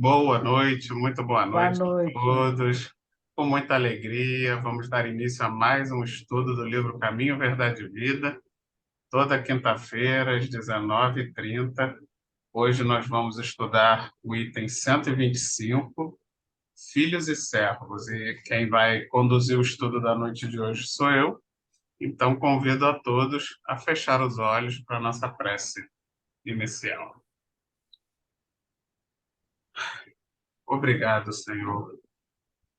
Boa noite, muito boa Boa noite a noite. todos. Com muita alegria, vamos dar início a mais um estudo do livro Caminho, Verdade e Vida, toda quinta-feira, às 19h30. Hoje nós vamos estudar o item 125, Filhos e Servos, e quem vai conduzir o estudo da noite de hoje sou eu. Então convido a todos a fechar os olhos para a nossa prece inicial. Obrigado, Senhor.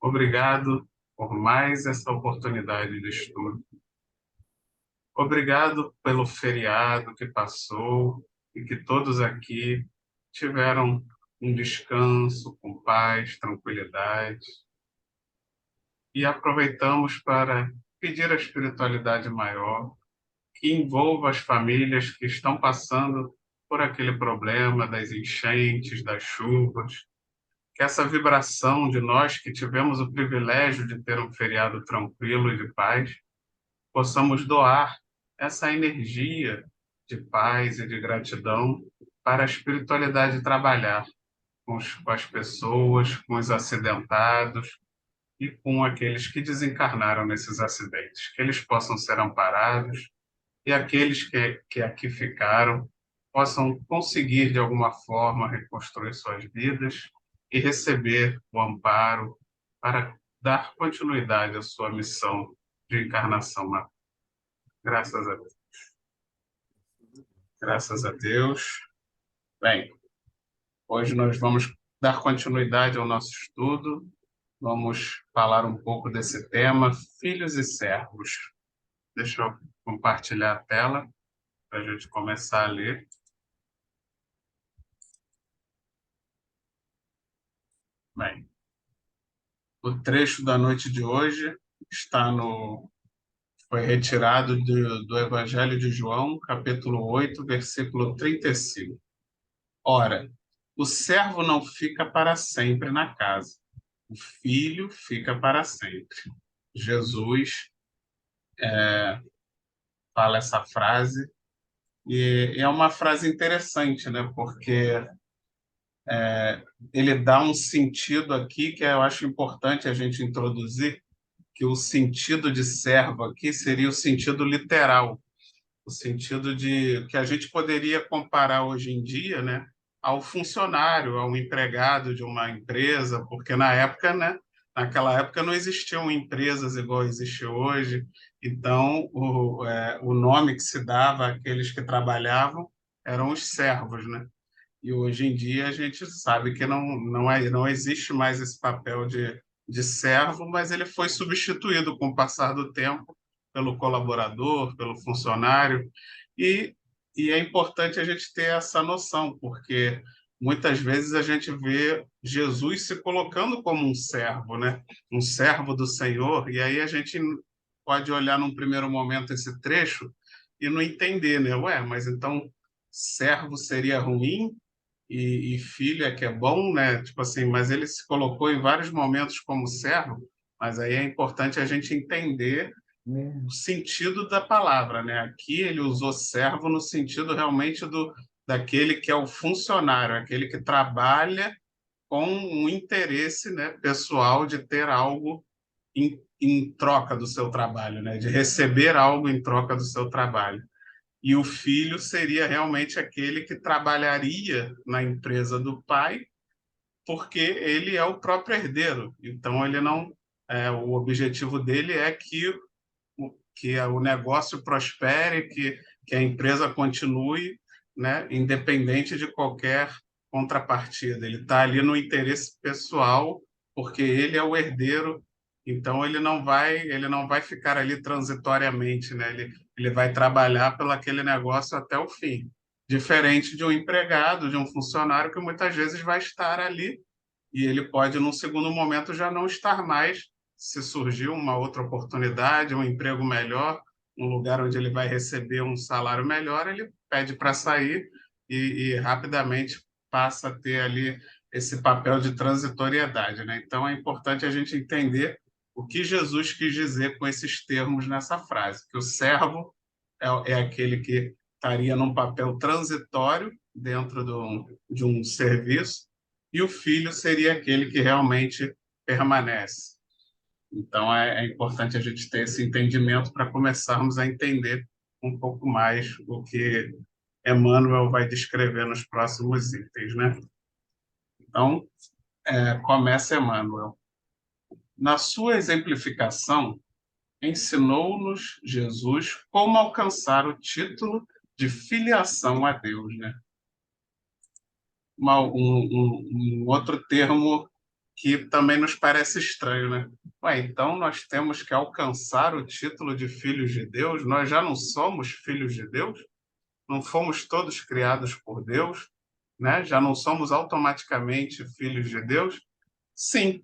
Obrigado por mais essa oportunidade de estudo. Obrigado pelo feriado que passou e que todos aqui tiveram um descanso com paz, tranquilidade. E aproveitamos para pedir a espiritualidade maior que envolva as famílias que estão passando por aquele problema das enchentes, das chuvas, que essa vibração de nós que tivemos o privilégio de ter um feriado tranquilo e de paz, possamos doar essa energia de paz e de gratidão para a espiritualidade trabalhar com as pessoas, com os acidentados e com aqueles que desencarnaram nesses acidentes, que eles possam ser amparados e aqueles que aqui ficaram possam conseguir, de alguma forma, reconstruir suas vidas e receber o amparo para dar continuidade à sua missão de encarnação. Graças a Deus. Graças a Deus. Bem, hoje nós vamos dar continuidade ao nosso estudo. Vamos falar um pouco desse tema, filhos e servos. Deixa eu compartilhar a tela para a gente começar a ler. Bem, o trecho da noite de hoje está no foi retirado do Evangelho de João, capítulo 8, versículo 35. Ora, o servo não fica para sempre na casa, o filho fica para sempre. Jesus fala essa frase e é uma frase interessante, né? Porque ele dá um sentido aqui que eu acho importante a gente introduzir, que o sentido de servo aqui seria o sentido literal, o sentido de que a gente poderia comparar hoje em dia, né, ao funcionário, ao empregado de uma empresa, porque na época, né, naquela época não existiam empresas igual existe hoje, então o nome que se dava àqueles que trabalhavam eram os servos, né? E hoje em dia a gente sabe que não existe mais esse papel de servo, mas ele foi substituído com o passar do tempo pelo colaborador, pelo funcionário. E, e é importante a gente ter essa noção, porque muitas vezes a gente vê Jesus se colocando como um servo, né? Um servo do Senhor, e aí a gente pode olhar num primeiro momento esse trecho e não entender, né? Ué, mas então servo seria ruim? E filho é que é bom, né? Tipo assim, mas ele se colocou em vários momentos como servo, mas aí é importante a gente entender o sentido da palavra, né? Aqui ele usou servo no sentido realmente do daquele que é o funcionário, aquele que trabalha com um interesse, né, pessoal de ter algo em troca do seu trabalho, né? De receber algo em troca do seu trabalho. E o filho seria realmente aquele que trabalharia na empresa do pai, porque ele é o próprio herdeiro. Então, ele não. O objetivo dele é que o negócio prospere, que a empresa continue, né, independente de qualquer contrapartida. Ele está ali no interesse pessoal, porque ele é o herdeiro, então ele não vai ficar ali transitoriamente, né? Ele vai trabalhar pelo aquele negócio até o fim. Diferente de um empregado, de um funcionário que muitas vezes vai estar ali e ele pode, num segundo momento, já não estar mais, se surgir uma outra oportunidade, um emprego melhor, um lugar onde ele vai receber um salário melhor, ele pede para sair e rapidamente passa a ter ali esse papel de transitoriedade, né? Então é importante a gente entender o que Jesus quis dizer com esses termos nessa frase, que o servo é aquele que estaria num papel transitório dentro de um serviço, e o filho seria aquele que realmente permanece. Então, é importante a gente ter esse entendimento para começarmos a entender um pouco mais o que Emmanuel vai descrever nos próximos itens, né? Então, começa Emmanuel. Na sua exemplificação, ensinou-nos Jesus como alcançar o título de filiação a Deus, né? Um outro termo que também nos parece estranho, né? Ué, então nós temos que alcançar o título de filhos de Deus? Nós já não somos filhos de Deus? Não fomos todos criados por Deus, né? Já não somos automaticamente filhos de Deus? Sim,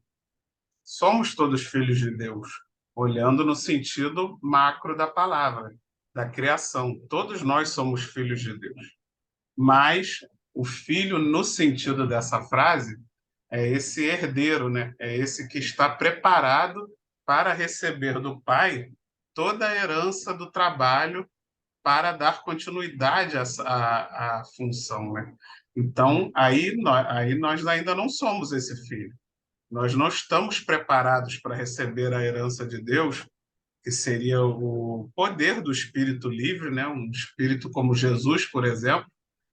somos todos filhos de Deus, olhando no sentido macro da palavra, da criação. Todos nós somos filhos de Deus. Mas o filho, no sentido dessa frase, é esse herdeiro, né? É esse que está preparado para receber do pai toda a herança do trabalho para dar continuidade à função, né? Então, aí nós ainda não somos esse filho. Nós não estamos preparados para receber a herança de Deus, que seria o poder do espírito livre, né? Um espírito como Jesus, por exemplo,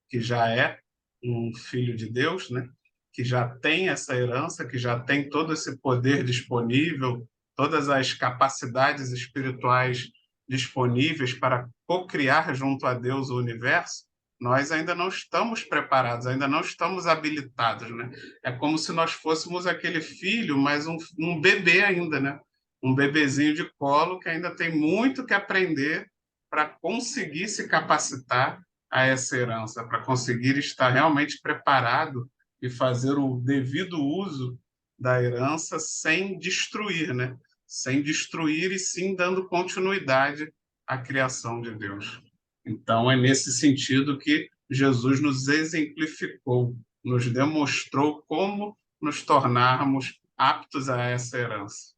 que já é um filho de Deus, né? Que já tem essa herança, que já tem todo esse poder disponível, todas as capacidades espirituais disponíveis para co-criar junto a Deus o universo, nós ainda não estamos preparados, ainda não estamos habilitados, né? É como se nós fôssemos aquele filho, mas um bebê ainda, né? Um bebezinho de colo que ainda tem muito que aprender para conseguir se capacitar a essa herança, para conseguir estar realmente preparado e fazer o devido uso da herança sem destruir, né? Sem destruir e sim dando continuidade à criação de Deus. Então, é nesse sentido que Jesus nos exemplificou, nos demonstrou como nos tornarmos aptos a essa herança.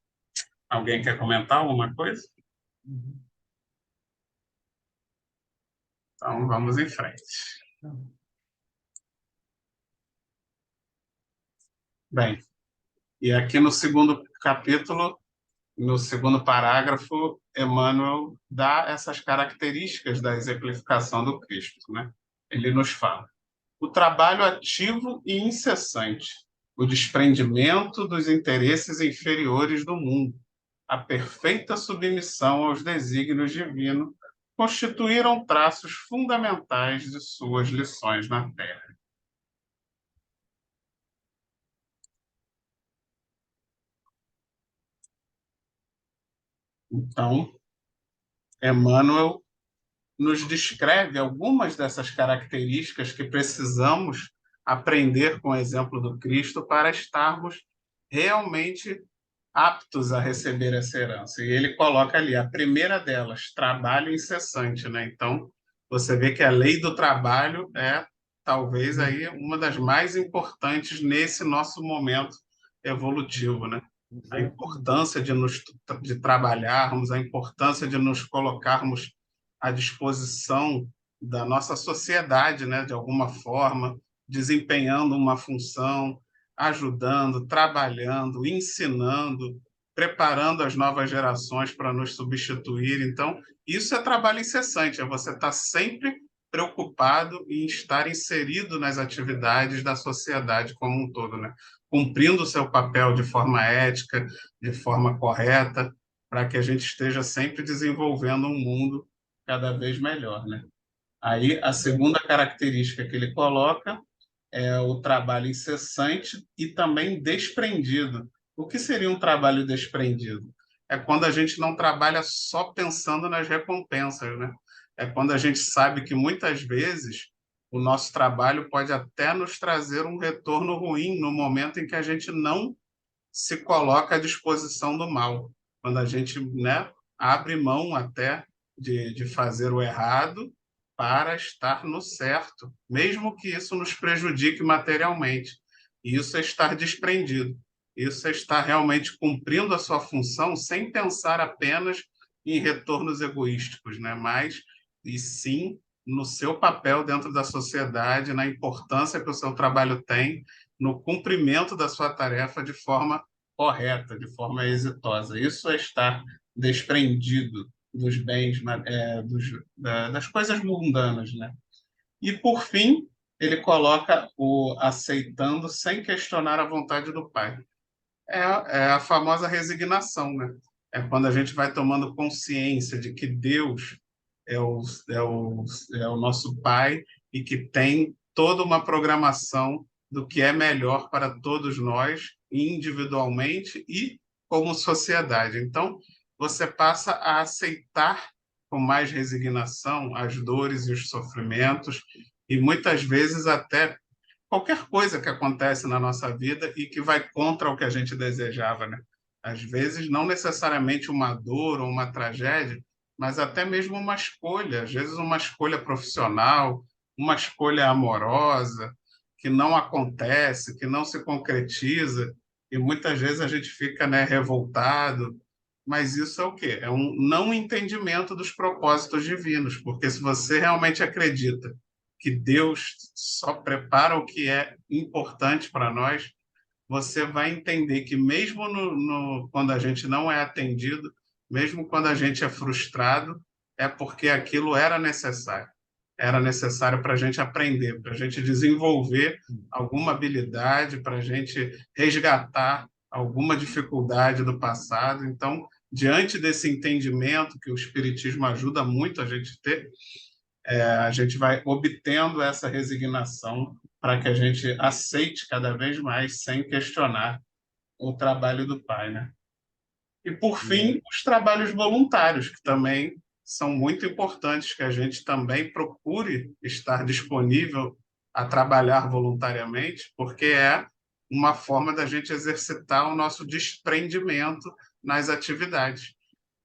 Alguém quer comentar alguma coisa? Então, vamos em frente. Bem, e aqui no segundo capítulo, no segundo parágrafo, Emmanuel dá essas características da exemplificação do Cristo, né? Ele nos fala: o trabalho ativo e incessante, o desprendimento dos interesses inferiores do mundo, a perfeita submissão aos desígnios divinos constituíram traços fundamentais de suas lições na Terra. Então, Emmanuel nos descreve algumas dessas características que precisamos aprender com o exemplo do Cristo para estarmos realmente aptos a receber essa herança. E ele coloca ali a primeira delas, trabalho incessante, né? Então, você vê que a lei do trabalho é talvez aí uma das mais importantes nesse nosso momento evolutivo, né? A importância de trabalharmos, a importância de nos colocarmos à disposição da nossa sociedade, né, de alguma forma, desempenhando uma função, ajudando, trabalhando, ensinando, preparando as novas gerações para nos substituir. Então, isso é trabalho incessante, é você estar sempre preocupado em estar inserido nas atividades da sociedade como um todo, né? Cumprindo o seu papel de forma ética, de forma correta, para que a gente esteja sempre desenvolvendo um mundo cada vez melhor, né? Aí a segunda característica que ele coloca é o trabalho incessante e também desprendido. O que seria um trabalho desprendido? É quando a gente não trabalha só pensando nas recompensas, né? É quando a gente sabe que muitas vezes o nosso trabalho pode até nos trazer um retorno ruim no momento em que a gente não se coloca à disposição do mal, quando a gente, né, abre mão até de fazer o errado para estar no certo, mesmo que isso nos prejudique materialmente. Isso é estar desprendido. Isso é estar realmente cumprindo a sua função sem pensar apenas em retornos egoísticos, né? Mas e sim no seu papel dentro da sociedade, na importância que o seu trabalho tem no cumprimento da sua tarefa de forma correta, de forma exitosa. Isso é estar desprendido dos bens, das coisas mundanas, né? E, por fim, ele coloca o aceitando sem questionar a vontade do Pai. É a famosa resignação, né? É quando a gente vai tomando consciência de que Deus é o, é o nosso Pai e que tem toda uma programação do que é melhor para todos nós, individualmente e como sociedade. Então, você passa a aceitar com mais resignação as dores e os sofrimentos, e muitas vezes até qualquer coisa que acontece na nossa vida e que vai contra o que a gente desejava, né? Às vezes, não necessariamente uma dor ou uma tragédia, mas até mesmo uma escolha, às vezes uma escolha profissional, uma escolha amorosa, que não acontece, que não se concretiza, e muitas vezes a gente fica, né, revoltado, mas isso é o quê? É um não entendimento dos propósitos divinos, porque se você realmente acredita que Deus só prepara o que é importante para nós, você vai entender que mesmo quando a gente não é atendido, mesmo quando a gente é frustrado, é porque aquilo era necessário. Era necessário para a gente aprender, para a gente desenvolver alguma habilidade, para a gente resgatar alguma dificuldade do passado. Então, diante desse entendimento que o Espiritismo ajuda muito a gente a ter, a gente vai obtendo essa resignação para que a gente aceite cada vez mais, sem questionar, o trabalho do Pai, né? E, por fim, os trabalhos voluntários, que também são muito importantes, que a gente também procure estar disponível a trabalhar voluntariamente, porque é uma forma da gente exercitar o nosso desprendimento nas atividades.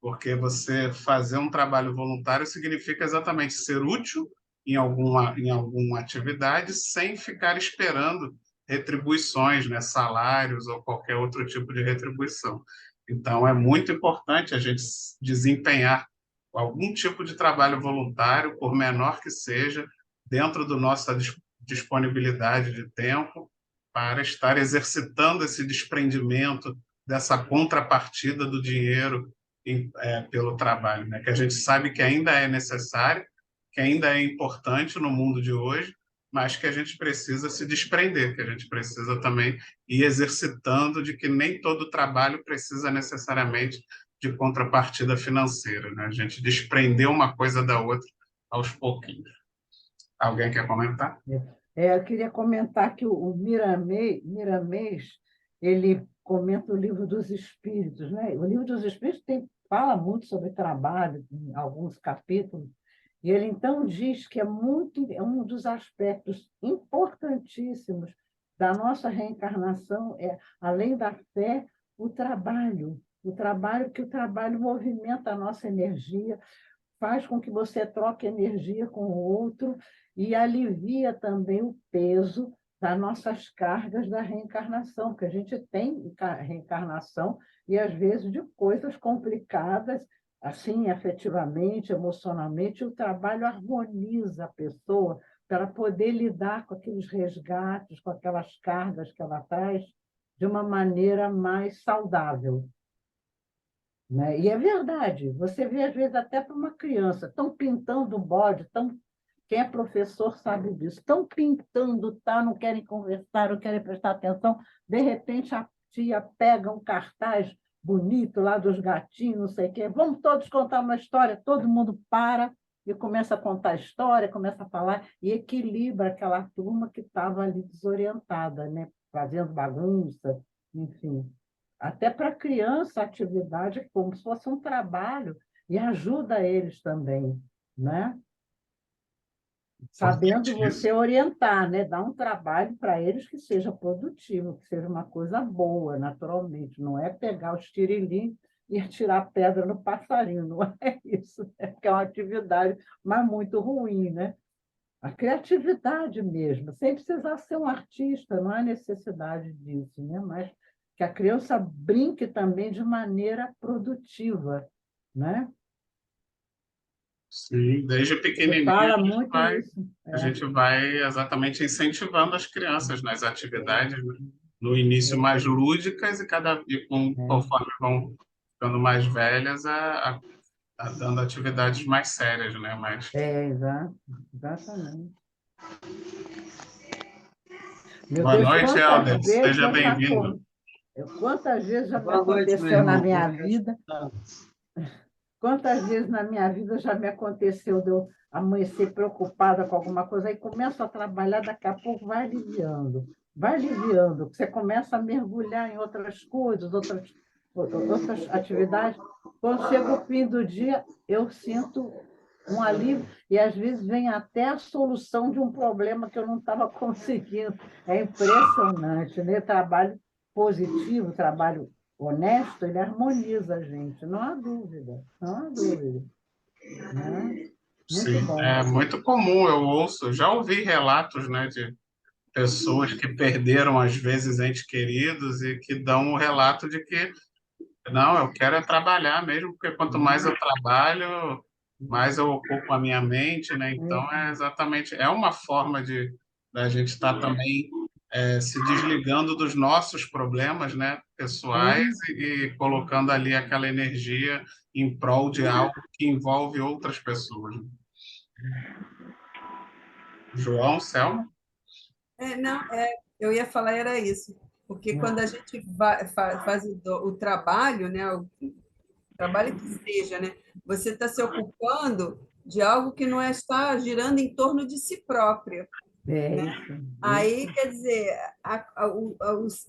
Porque você fazer um trabalho voluntário significa exatamente ser útil em alguma atividade sem ficar esperando retribuições, né, salários ou qualquer outro tipo de retribuição. Então, é muito importante a gente desempenhar algum tipo de trabalho voluntário, por menor que seja, dentro da nossa disponibilidade de tempo, para estar exercitando esse desprendimento dessa contrapartida do dinheiro pelo trabalho, né? Que a gente sabe que ainda é necessário, que ainda é importante no mundo de hoje, mas que a gente precisa se desprender, que a gente precisa também ir exercitando de que nem todo trabalho precisa necessariamente de contrapartida financeira, né? A gente desprender uma coisa da outra aos pouquinhos. Alguém quer comentar? Eu queria comentar que o Miramês, ele comenta o Livro dos Espíritos, né? O Livro dos Espíritos fala muito sobre trabalho, em alguns capítulos, e ele então diz que é um dos aspectos importantíssimos da nossa reencarnação, além da fé, o trabalho que o trabalho movimenta a nossa energia, faz com que você troque energia com o outro e alivia também o peso das nossas cargas da reencarnação, porque a gente tem reencarnação e, às vezes, de coisas complicadas, assim, afetivamente, emocionalmente, o trabalho harmoniza a pessoa para poder lidar com aqueles resgates, com aquelas cargas que ela traz de uma maneira mais saudável, né? E é verdade, você vê, às vezes, até para uma criança, estão pintando o bode, quem é professor sabe disso, estão pintando, tá? Não querem conversar, não querem prestar atenção, de repente a tia pega um cartaz bonito lá dos gatinhos, não sei o quê, vamos todos contar uma história, todo mundo para e começa a contar a história, começa a falar, e equilibra aquela turma que estava ali desorientada, né? Fazendo bagunça, enfim. Até para a criança, a atividade é como se fosse um trabalho e ajuda eles também, né? Sabendo você Importantíssimo. orientar, né? Dar um trabalho para eles que seja produtivo, que seja uma coisa boa, naturalmente. Não é pegar os tirilim e atirar pedra no passarinho, não é isso, né? Que é uma atividade, mas muito ruim, né? A criatividade mesmo, sem precisar ser um artista, não há necessidade disso, né? Mas que a criança brinque também de maneira produtiva, né? Sim, desde Ele pequenininho fala muito isso. a gente vai exatamente incentivando as crianças nas atividades, né? No início mais lúdicas e conforme vão ficando mais velhas, a dando atividades mais sérias, né? Mais... Exatamente. Meu Boa Deus, noite, quantas Helder. vezes Seja eu já, bem-vindo. quantas vezes já me Boa noite, meu aconteceu na irmão. minha Como é que vida. está? Quantas vezes na minha vida já me aconteceu de eu amanhecer preocupada com alguma coisa, aí começo a trabalhar, daqui a pouco vai aliviando, você começa a mergulhar em outras coisas, outras atividades. Quando chega o fim do dia, eu sinto um alívio, e às vezes vem até a solução de um problema que eu não estava conseguindo. É impressionante, né? Trabalho positivo, trabalho honesto, ele harmoniza a gente, não há dúvida, não há dúvida. Né? Muito Sim, bom. é muito comum, eu ouço, já ouvi relatos, né, de pessoas que perderam, às vezes, entes queridos e que dão o relato de que, não, eu quero é trabalhar mesmo, porque quanto mais eu trabalho, mais eu ocupo a minha mente, né? Então, Isso. é exatamente, é uma forma de da gente estar também se desligando dos nossos problemas, né, pessoais Sim. e colocando ali aquela energia em prol de algo que envolve outras pessoas. João, Selma? Não, eu ia falar era isso, porque quando a gente faz o trabalho, né, o trabalho que seja, né, você está se ocupando de algo que não está girando em torno de si próprio, É né? isso. Aí, quer dizer,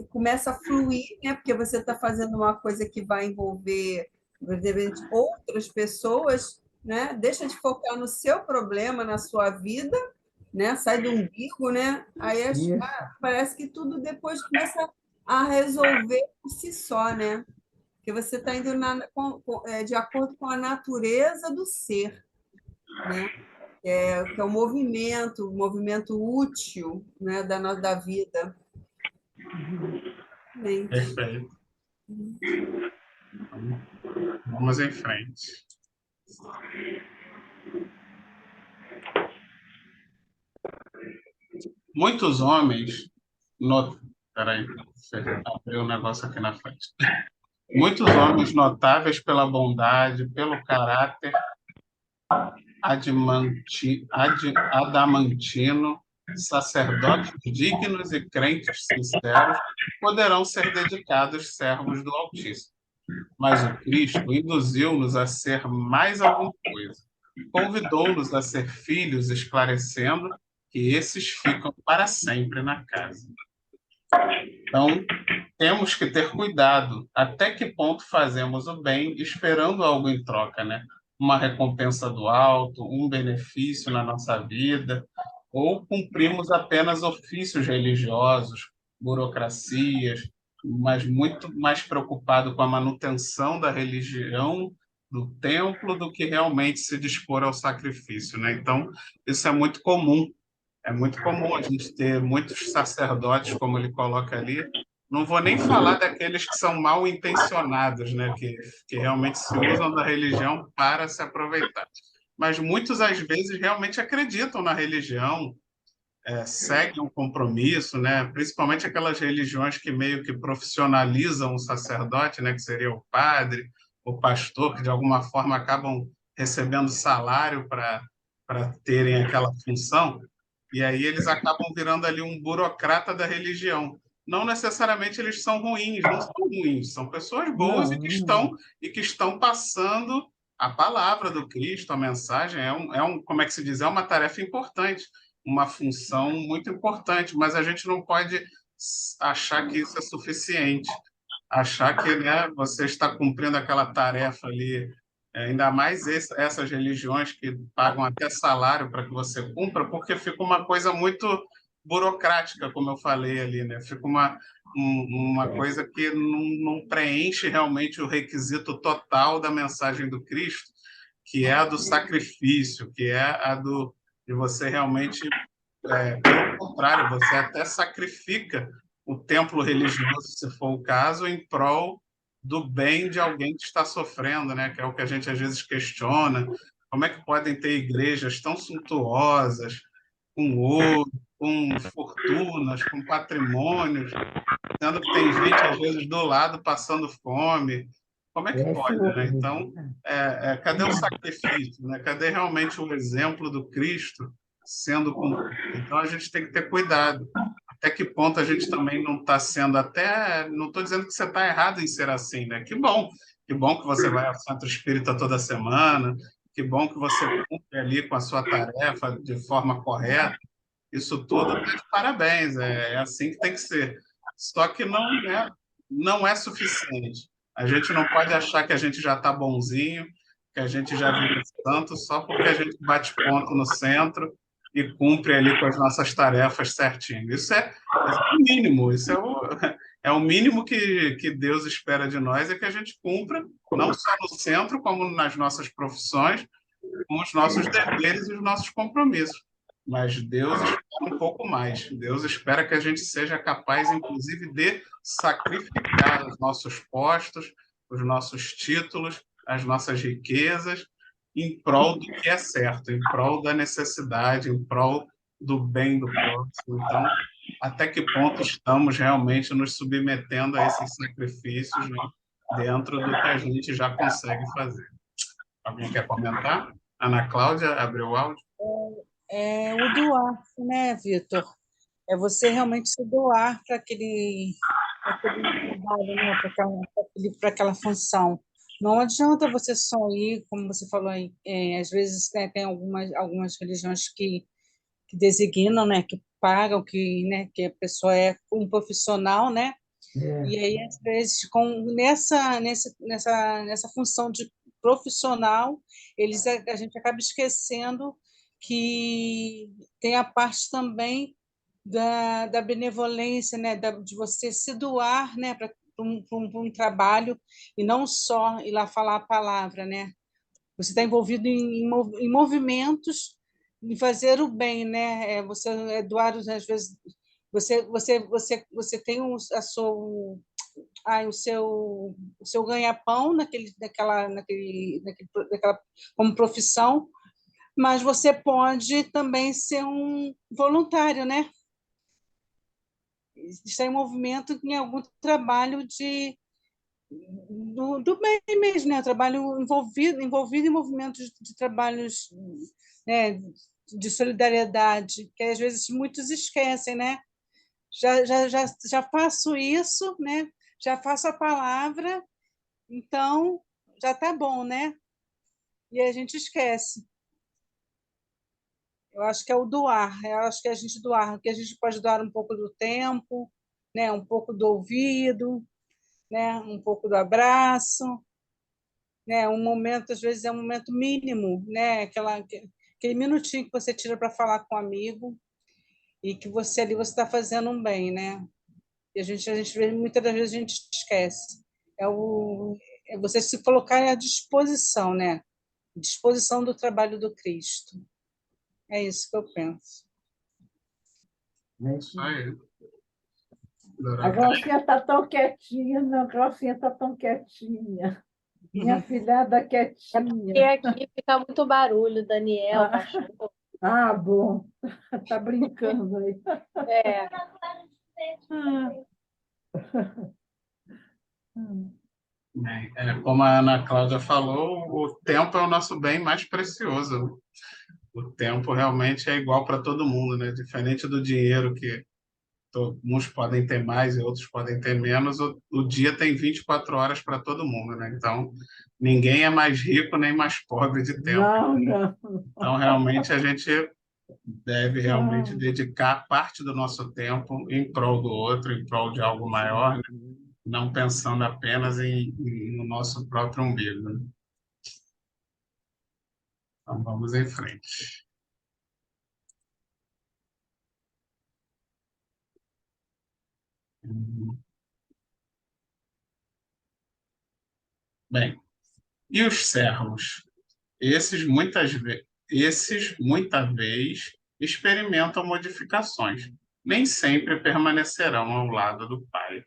começa a fluir, né, porque você está fazendo uma coisa que vai envolver, de repente, outras pessoas, né? Deixa de focar no seu problema, na sua vida, né? Sai do umbigo, né? Aí Isso. parece que tudo depois começa a resolver por si só, né? Porque você está indo de acordo com a natureza do ser, né? Que é o movimento útil, né? Da vida. Mente. Perfeito. Vamos em frente. Muitos homens. Peraí, abriu um negócio aqui na frente. Muitos homens notáveis pela bondade, pelo caráter adamantino, sacerdotes dignos e crentes sinceros, poderão ser dedicados servos do Altíssimo. Mas o Cristo induziu-nos a ser mais alguma coisa. Convidou-nos a ser filhos, esclarecendo que esses ficam para sempre na casa. Então, temos que ter cuidado até que ponto fazemos o bem esperando algo em troca, né? Uma recompensa do alto, um benefício na nossa vida, ou cumprimos apenas ofícios religiosos, burocracias, mas muito mais preocupado com a manutenção da religião, do templo, do que realmente se dispor ao sacrifício, né? Então, isso é muito comum. É muito comum a gente ter muitos sacerdotes, como ele coloca ali. Não vou nem falar daqueles que são mal intencionados, né? Que realmente se usam da religião para se aproveitar. Mas muitos, às vezes, realmente acreditam na religião, seguem um compromisso, né? Principalmente aquelas religiões que meio que profissionalizam o sacerdote, né? Que seria o padre, o pastor, que de alguma forma acabam recebendo salário para terem aquela função, e aí eles acabam virando ali um burocrata da religião. Não necessariamente eles são ruins, não são ruins, são pessoas boas Não, e que estão passando a palavra do Cristo, a mensagem, como é que se diz, é uma tarefa importante, uma função muito importante, mas a gente não pode achar que isso é suficiente, achar que, né, você está cumprindo aquela tarefa ali, ainda mais essas religiões que pagam até salário para que você cumpra, porque fica uma coisa muito burocrática, como eu falei ali, né? Fica uma coisa que não preenche realmente o requisito total da mensagem do Cristo, que é a do sacrifício, que é a de você realmente, pelo contrário, você até sacrifica o templo religioso, se for o caso, em prol do bem de alguém que está sofrendo, né? Que é o que a gente às vezes questiona. Como é que podem ter igrejas tão suntuosas, com ouro, com fortunas, com patrimônios, sendo que tem gente, às vezes, do lado passando fome? Como é que Esse é pode, né? horrível. Então, cadê o sacrifício, né? Cadê realmente o exemplo do Cristo sendo cumprido? Então, a gente tem que ter cuidado. Até que ponto a gente também não está sendo até... Não estou dizendo que você está errado em ser assim, né? Que bom que você vai ao centro espírita toda semana, que bom que você cumpre ali com a sua tarefa de forma correta. Isso tudo está de parabéns, é assim que tem que ser. Só que não é suficiente. A gente não pode achar que a gente já está bonzinho, que a gente já virou santo, só porque a gente bate ponto no centro e cumpre ali com as nossas tarefas certinho. Isso é o mínimo, é o mínimo que Deus espera de nós, é que a gente cumpra, não só no centro, como nas nossas profissões, com os nossos deveres e os nossos compromissos. Mas Deus espera um pouco mais. Deus espera que a gente seja capaz, inclusive, de sacrificar os nossos postos, os nossos títulos, as nossas riquezas, em prol do que é certo, em prol da necessidade, em prol do bem do próximo. Então, até que ponto estamos realmente nos submetendo a esses sacrifícios, né, dentro do que a gente já consegue fazer? Alguém quer comentar? Ana Cláudia, abriu o áudio? É o doar, né, Vitor? É você realmente se doar pra aquele trabalho, né? Para aquela função. Não adianta você só ir, como você falou aí, às vezes, né, tem algumas religiões que designam, né, que pagam, né, que a pessoa é um profissional, né? É. E aí, às vezes, nessa função de profissional, a gente acaba esquecendo que tem a parte também da benevolência, né, de você se doar, né, para um trabalho e não só ir lá falar a palavra, né? Você está envolvido em movimentos, em fazer o bem, né? Você é doar, às vezes, você tem a sua o seu ganha-pão naquela, como profissão, mas você pode também ser um voluntário, né? Estar em movimento em algum trabalho do bem mesmo, né? Trabalho envolvido em movimentos de trabalhos, né? De solidariedade, que às vezes muitos esquecem, né? Já faço isso, né? Já faço a palavra, então já está bom, né? E a gente esquece. Eu acho que é o doar, eu acho que a gente doar, que a gente pode doar um pouco do tempo, né? Um pouco do ouvido, né? Um pouco do abraço, né? Um momento, às vezes é um momento mínimo, né? Aquele minutinho que você tira para falar com um amigo e que você ali você está fazendo um bem, né? E a gente vê, muitas das vezes a gente esquece. É você se colocar à disposição, né? Disposição do trabalho do Cristo. É isso que eu penso. É Isso isso. aí. A Glaucinha está tão quietinha, não, a Glaucinha está tão quietinha. Minha filhada É porque quietinha. aqui fica muito barulho, Daniel, Ah, cachorro. bom. Está brincando aí. É, Ah, Como a Ana Cláudia falou, o tempo é o nosso bem mais precioso, né? O tempo realmente é igual para todo mundo, né? Diferente do dinheiro, que uns podem ter mais e outros podem ter menos, o dia tem 24 horas para todo mundo, né? Então, ninguém é mais rico nem mais pobre de tempo. não, não. Então, realmente, a gente deve realmente Ah, dedicar parte do nosso tempo em prol do outro, em prol de algo maior, né? Não pensando apenas no nosso próprio umbigo, né? Então, vamos em frente. Bem, e os servos? Esses, muita vez, experimentam modificações. Nem sempre permanecerão ao lado do Pai.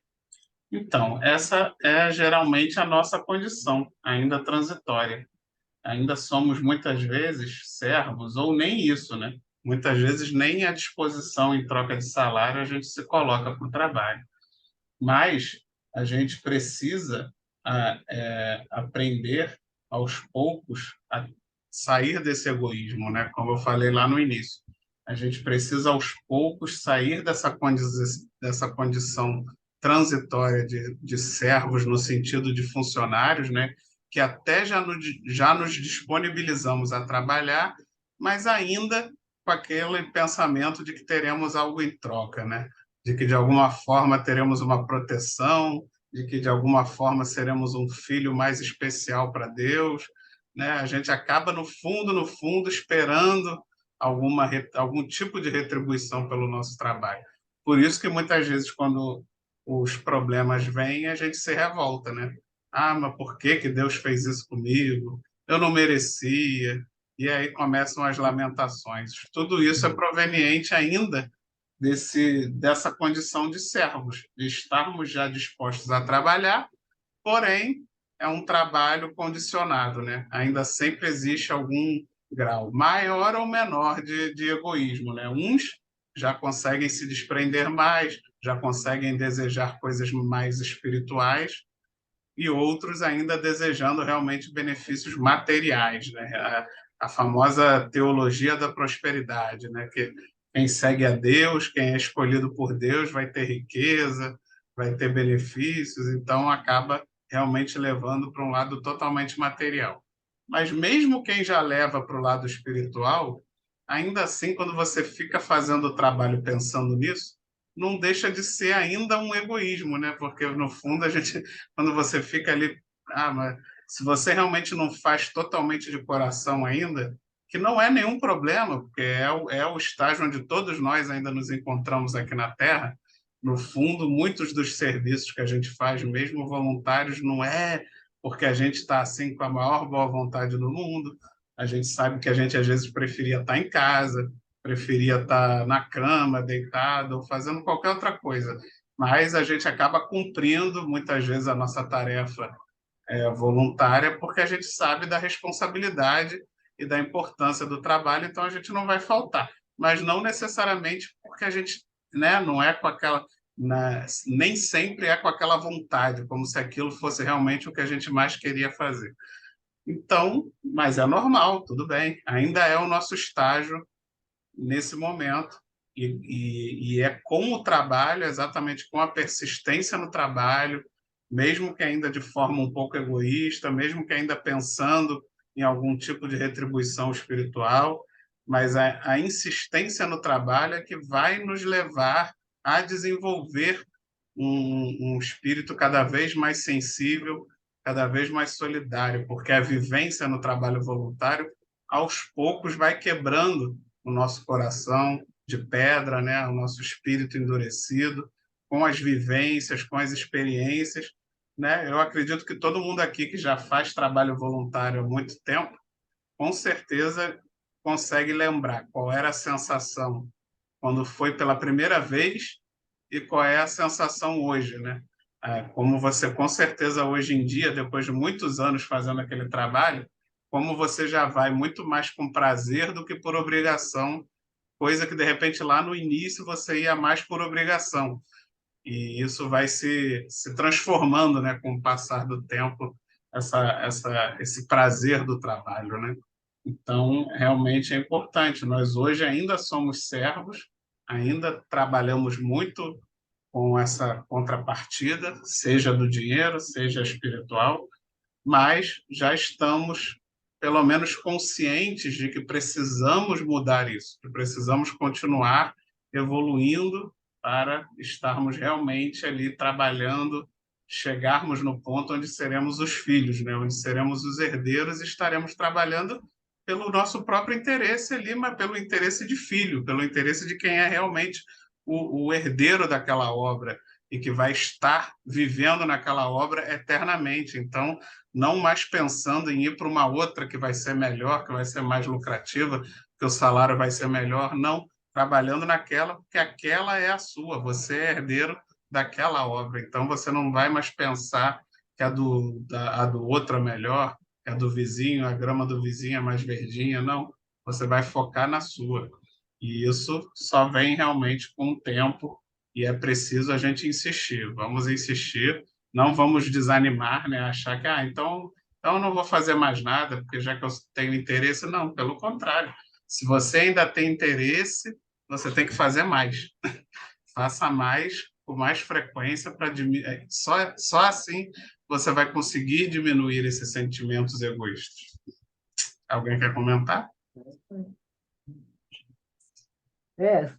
Então, essa é geralmente a nossa condição, ainda transitória. ainda somos muitas vezes servos, ou nem isso, né? Muitas vezes nem à disposição em troca de salário a gente se coloca para o trabalho. Mas a gente precisa aprender aos poucos a sair desse egoísmo, né? Como eu falei lá no início. A gente precisa aos poucos sair dessa condição transitória de servos no sentido de funcionários, né? Que até já nos disponibilizamos a trabalhar, mas ainda com aquele pensamento de que teremos algo em troca, né? De que de alguma forma teremos uma proteção, de que de alguma forma seremos um filho mais especial para Deus, né? A gente acaba no fundo, esperando algum tipo de retribuição pelo nosso trabalho. Por isso que muitas vezes quando os problemas vêm, a gente se revolta, né? Ah, mas por que que Deus fez isso comigo? Eu não merecia. E aí começam as lamentações. Tudo isso é proveniente ainda dessa condição de servos, de estarmos já dispostos a trabalhar, porém é um trabalho condicionado, né? Ainda sempre existe algum grau maior ou menor de egoísmo, né? Uns já conseguem se desprender mais, já conseguem desejar coisas mais espirituais, e outros ainda desejando realmente benefícios materiais, né? A famosa teologia da prosperidade, né? Que quem segue a Deus, quem é escolhido por Deus, vai ter riqueza, vai ter benefícios, então acaba realmente levando para um lado totalmente material. Mas mesmo quem já leva para o lado espiritual, ainda assim, quando você fica fazendo o trabalho pensando nisso, não deixa de ser ainda um egoísmo, né? Porque no fundo a gente, quando você fica ali, mas se você realmente não faz totalmente de coração ainda, que não é nenhum problema, porque é o estágio onde todos nós ainda nos encontramos aqui na Terra. No fundo, muitos dos serviços que a gente faz, mesmo voluntários, não é porque a gente está assim com a maior boa vontade do mundo. A gente sabe que a gente às vezes preferia estar em casa, preferia estar na cama, deitado, ou fazendo qualquer outra coisa. Mas a gente acaba cumprindo muitas vezes a nossa tarefa voluntária porque a gente sabe da responsabilidade e da importância do trabalho, então a gente não vai faltar. Mas não necessariamente porque a gente, né, não é com aquela, nem sempre é com aquela vontade, como se aquilo fosse realmente o que a gente mais queria fazer. Então, mas é normal, tudo bem. Ainda é o nosso estágio nesse momento. E é com o trabalho, exatamente com a persistência no trabalho, mesmo que ainda de forma um pouco egoísta, mesmo que ainda pensando em algum tipo de retribuição espiritual, mas a insistência no trabalho é que vai nos levar a desenvolver um espírito cada vez mais sensível, cada vez mais solidário, porque a vivência no trabalho voluntário, aos poucos, vai quebrando o nosso coração de pedra, né? O nosso espírito endurecido, com as vivências, com as experiências. Né? Eu acredito que todo mundo aqui que já faz trabalho voluntário há muito tempo, com certeza consegue lembrar qual era a sensação quando foi pela primeira vez e qual é a sensação hoje, né? Como você, com certeza, hoje em dia, depois de muitos anos fazendo aquele trabalho, como você já vai muito mais com prazer do que por obrigação, coisa que, de repente, lá no início você ia mais por obrigação. E isso vai se transformando, né, com o passar do tempo, esse prazer do trabalho, né? Então, realmente é importante. Nós hoje ainda somos servos, ainda trabalhamos muito com essa contrapartida, seja do dinheiro, seja espiritual, mas já estamos, pelo menos, conscientes de que precisamos mudar isso, que precisamos continuar evoluindo para estarmos realmente ali trabalhando, chegarmos no ponto onde seremos os filhos, né? Onde seremos os herdeiros e estaremos trabalhando pelo nosso próprio interesse ali, mas pelo interesse de filho, pelo interesse de quem é realmente o herdeiro daquela obra e que vai estar vivendo naquela obra eternamente. Então, não mais pensando em ir para uma outra que vai ser melhor, que vai ser mais lucrativa, que o salário vai ser melhor, não, trabalhando naquela, porque aquela é a sua, você é herdeiro daquela obra, então você não vai mais pensar que a do outro é melhor, é do vizinho, a grama do vizinho é mais verdinha, não. Você vai focar na sua. E isso só vem realmente com o tempo e é preciso a gente insistir. Vamos insistir, não vamos desanimar, né? Achar que, então eu não vou fazer mais nada, porque já que eu tenho interesse, não, pelo contrário. Se você ainda tem interesse, você tem que fazer mais. Faça mais, com mais frequência, para só assim você vai conseguir diminuir esses sentimentos egoístas. Alguém quer comentar?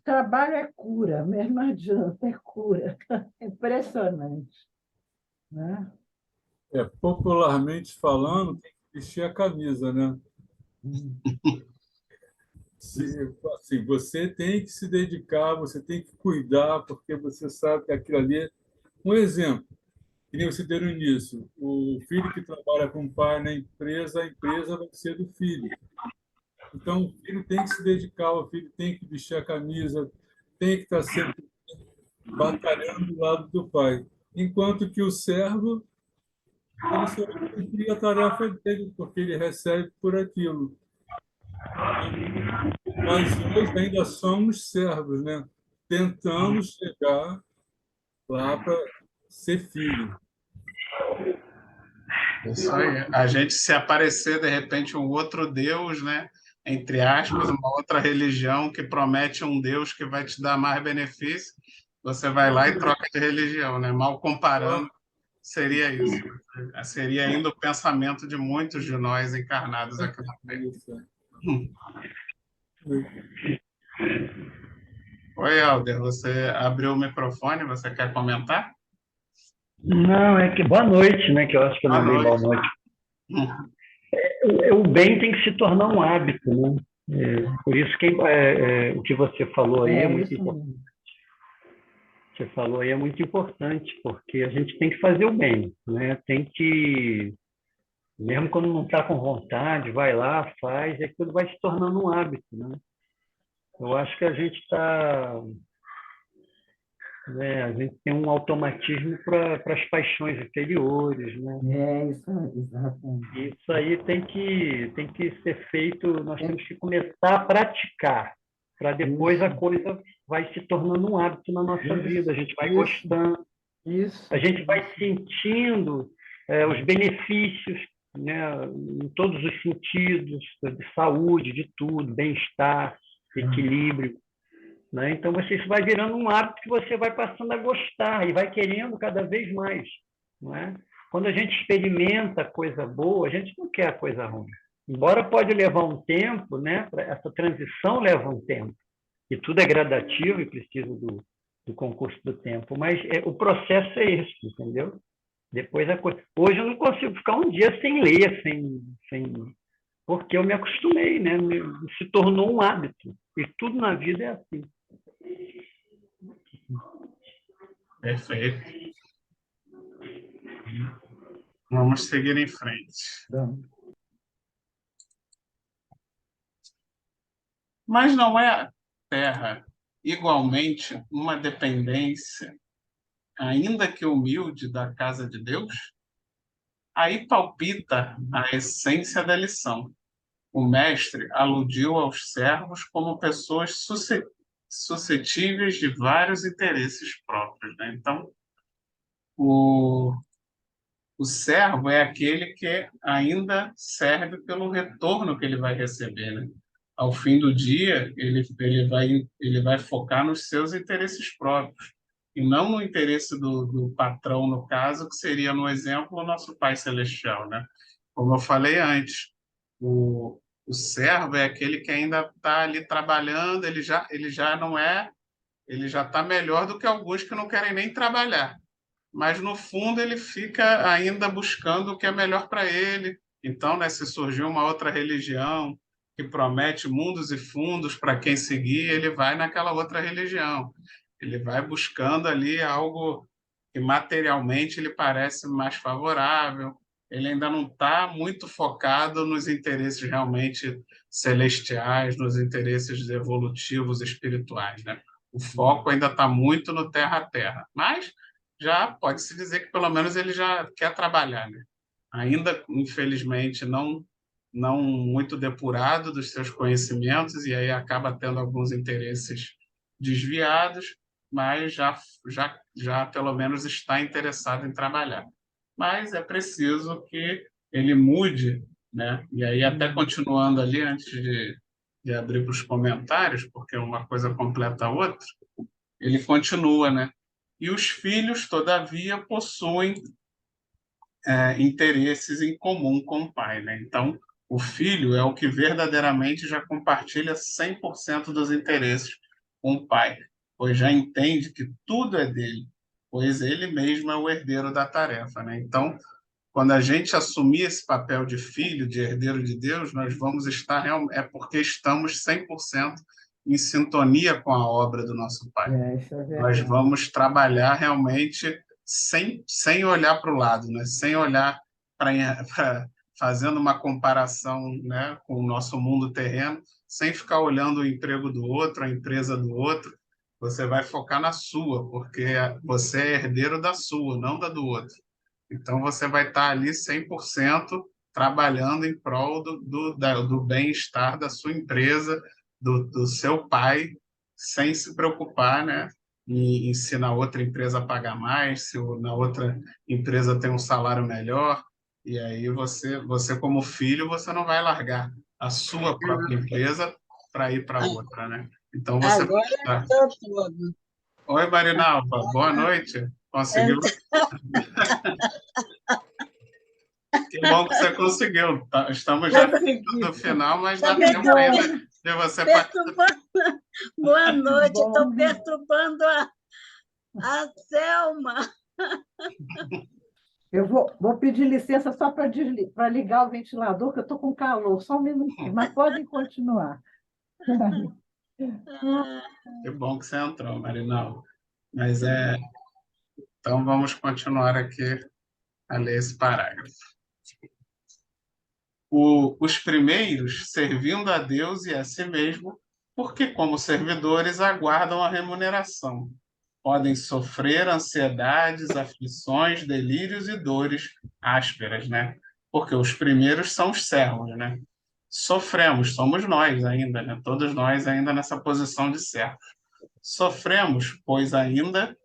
Trabalho é cura, mesmo não adianta, é cura. É impressionante, né? Popularmente falando, tem que vestir a camisa, né? Assim, você tem que se dedicar, você tem que cuidar, porque você sabe que aquilo ali é um exemplo. Que nem você deu no início, o filho que trabalha com o pai na empresa, a empresa vai ser do filho. Então, o filho tem que se dedicar, o filho tem que vestir a camisa, tem que estar sempre batalhando do lado do pai. Enquanto que o servo, ele só vai cumprir a tarefa dele, porque ele recebe por aquilo. Nós hoje ainda somos servos, né? Tentando chegar lá para ser filho. Isso aí. A gente se aparecer, de repente, um outro Deus, né? Entre aspas, uma outra religião que promete um Deus que vai te dar mais benefício, você vai lá e troca de religião, né? Mal comparando, seria isso. Seria ainda o pensamento de muitos de nós encarnados aqui na Terra. Oi, Helder, você abriu o microfone, você quer comentar? Não, é que boa noite, né? Que eu acho que eu Boa não dei boa noite. noite. O bem tem que se tornar um hábito, né? Por isso que o que você falou aí é muito Isso importante. mesmo. Você falou aí é muito importante, porque a gente tem que fazer o bem, né? Tem que, mesmo quando não está com vontade, vai lá, faz, e aquilo vai se tornando um hábito, né? Eu acho que a gente está, né? A gente tem um automatismo para as paixões anteriores, né? Isso, exatamente. Isso aí tem que ser feito, nós temos que começar a praticar, para depois a coisa vai se tornando um hábito na nossa vida, a gente vai gostando, Isso. a gente vai sentindo os benefícios, né, em todos os sentidos, de saúde, de tudo, bem-estar, equilíbrio. Né? Então, isso vai virando um hábito que você vai passando a gostar e vai querendo cada vez mais. Não é? Quando a gente experimenta coisa boa, a gente não quer a coisa ruim. Embora pode levar um tempo, né? Essa transição leva um tempo. E tudo é gradativo e precisa do concurso do tempo. Mas o processo é esse, entendeu? Depois a coisa... Hoje eu não consigo ficar um dia sem ler, porque eu me acostumei, né? Se tornou um hábito. E tudo na vida é assim. Perfeito. Vamos seguir em frente. Mas não é a Terra igualmente uma dependência, ainda que humilde, da casa de Deus? Aí palpita a essência da lição. O mestre aludiu aos servos como pessoas suscetíveis de vários interesses próprios, né? Então, o servo é aquele que ainda serve pelo retorno que ele vai receber, né? Ao fim do dia, ele vai focar nos seus interesses próprios, e não no interesse do patrão, no caso, que seria, no exemplo, o nosso Pai Celestial, né? Como eu falei antes, o servo é aquele que ainda está ali trabalhando, ele já não é, ele já está melhor do que alguns que não querem nem trabalhar, mas no fundo ele fica ainda buscando o que é melhor para ele. Então, né, se surgiu uma outra religião que promete mundos e fundos para quem seguir, ele vai naquela outra religião. Ele vai buscando ali algo que materialmente lhe parece mais favorável. Ele ainda não está muito focado nos interesses realmente celestiais, nos interesses evolutivos espirituais, né? O foco ainda está muito no terra a terra, mas já pode-se dizer que pelo menos ele já quer trabalhar, né? ainda, infelizmente, não muito depurado dos seus conhecimentos, e aí acaba tendo alguns interesses desviados, mas já pelo menos está interessado em trabalhar. Mas é preciso que ele mude, né? E aí, até continuando ali, antes de abrir para os comentários, porque uma coisa completa a outra, ele continua, né? E os filhos, todavia, possuem interesses em comum com o pai, né? Então, o filho é o que verdadeiramente já compartilha 100% dos interesses com o pai, pois já entende que tudo é dele, pois ele mesmo é o herdeiro da tarefa, né? Então, quando a gente assumir esse papel de filho, de herdeiro de Deus, nós vamos estar é porque estamos 100% em sintonia com a obra do nosso Pai. Isso é Nós verdade. vamos trabalhar realmente sem olhar para o lado, né? Sem olhar fazendo uma comparação, né, com o nosso mundo terreno, sem ficar olhando o emprego do outro, a empresa do outro. Você vai focar na sua, porque você é herdeiro da sua, não da do outro. Então, você vai estar ali 100% trabalhando em prol do bem-estar da sua empresa, do seu pai, sem se preocupar, né, se na outra empresa pagar mais, se na outra empresa tem um salário melhor. E aí você como filho, você não vai largar a sua própria empresa para ir para outra, né? Então, você vai Agora estar... estou todo. Oi, Marinalva, boa noite. Conseguiu? Que bom que você conseguiu. Estamos já Consegui. no final, mas Tá dá que tempo bom. ainda de você participar. Perturbando. Boa noite, estou Bom. perturbando a Selma. Eu vou pedir licença só para ligar o ventilador, que eu estou com calor. Só um minutinho, mas podem continuar. Que bom que você entrou, Marinalva. Mas então vamos continuar aqui a ler esse parágrafo. Os primeiros, servindo a Deus e a si mesmo, porque, como servidores, aguardam a remuneração. Podem sofrer ansiedades, aflições, delírios e dores ásperas, né? Porque os primeiros são os servos, né? Sofremos, somos nós ainda, né? Todos nós ainda nessa posição de servos. Sofremos, pois ainda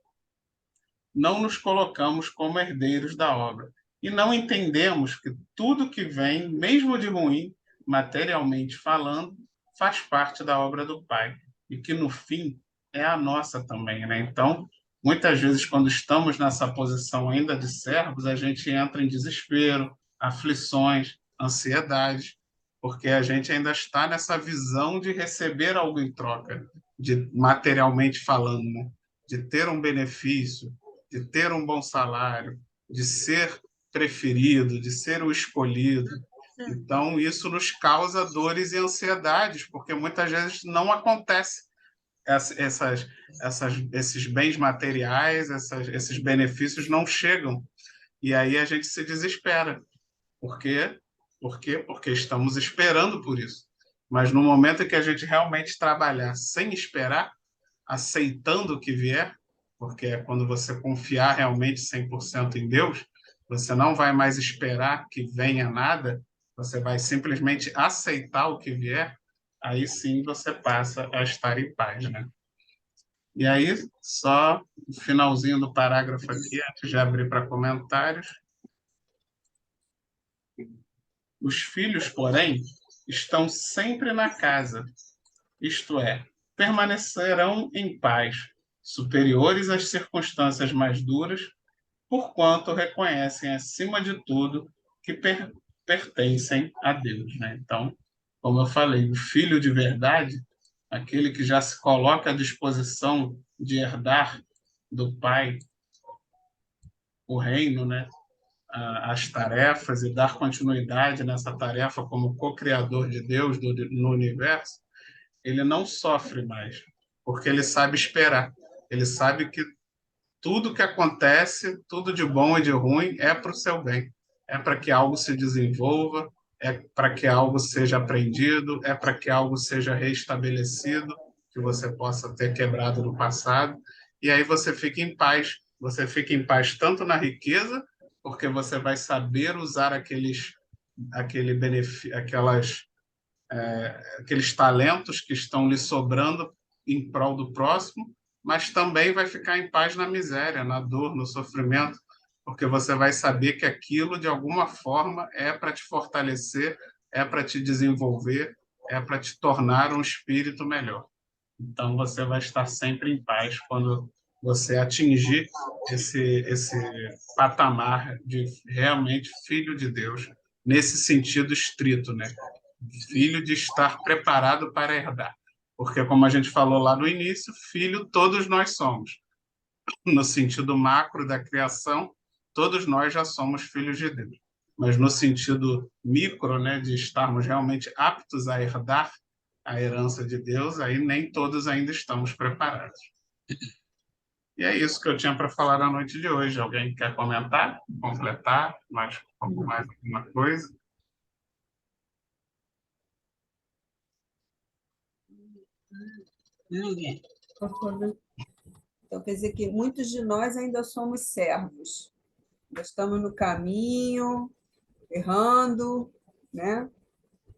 não nos colocamos como herdeiros da obra. E não entendemos que tudo que vem, mesmo de ruim, materialmente falando, faz parte da obra do Pai. E que, no fim, é a nossa também, né? Então, muitas vezes, quando estamos nessa posição ainda de servos, a gente entra em desespero, aflições, ansiedades, porque a gente ainda está nessa visão de receber algo em troca, de materialmente falando, né? De ter um benefício, de ter um bom salário, de ser preferido, de ser o escolhido. Então, isso nos causa dores e ansiedades, porque muitas vezes não acontece esses bens materiais, esses benefícios não chegam. E aí a gente se desespera. Por quê? Por quê? Porque estamos esperando por isso. Mas no momento em que a gente realmente trabalhar sem esperar, aceitando o que vier, porque é quando você confiar realmente 100% em Deus, você não vai mais esperar que venha nada, você vai simplesmente aceitar o que vier, aí sim você passa a estar em paz, né? E aí, só o finalzinho do parágrafo aqui, antes de abrir para comentários. Os filhos, porém, estão sempre na casa, isto é, permanecerão em paz, superiores às circunstâncias mais duras, porquanto reconhecem, acima de tudo, que pertencem a Deus, né? Então, como eu falei, o filho de verdade, aquele que já se coloca à disposição de herdar do Pai o reino, né? As tarefas e dar continuidade nessa tarefa como co-criador de Deus no universo, ele não sofre mais, porque ele sabe esperar. Ele sabe que tudo que acontece, tudo de bom e de ruim, é para o seu bem. É para que algo se desenvolva, é para que algo seja aprendido, é para que algo seja restabelecido, que você possa ter quebrado no passado. E aí você fica em paz. Você fica em paz tanto na riqueza, porque você vai saber usar aquele aqueles talentos que estão lhe sobrando em prol do próximo, mas também vai ficar em paz na miséria, na dor, no sofrimento, porque você vai saber que aquilo, de alguma forma, é para te fortalecer, é para te desenvolver, é para te tornar um espírito melhor. Então, você vai estar sempre em paz quando você atingir esse patamar de realmente filho de Deus, nesse sentido estrito, né? Filho de estar preparado para herdar. Porque, como a gente falou lá no início, filho todos nós somos. No sentido macro da criação, todos nós já somos filhos de Deus. Mas no sentido micro, né, de estarmos realmente aptos a herdar a herança de Deus, aí nem todos ainda estamos preparados. E é isso que eu tinha para falar na noite de hoje. Alguém quer comentar, completar mais alguma coisa? Então, quer dizer que muitos de nós ainda somos servos. Nós estamos no caminho, errando, né?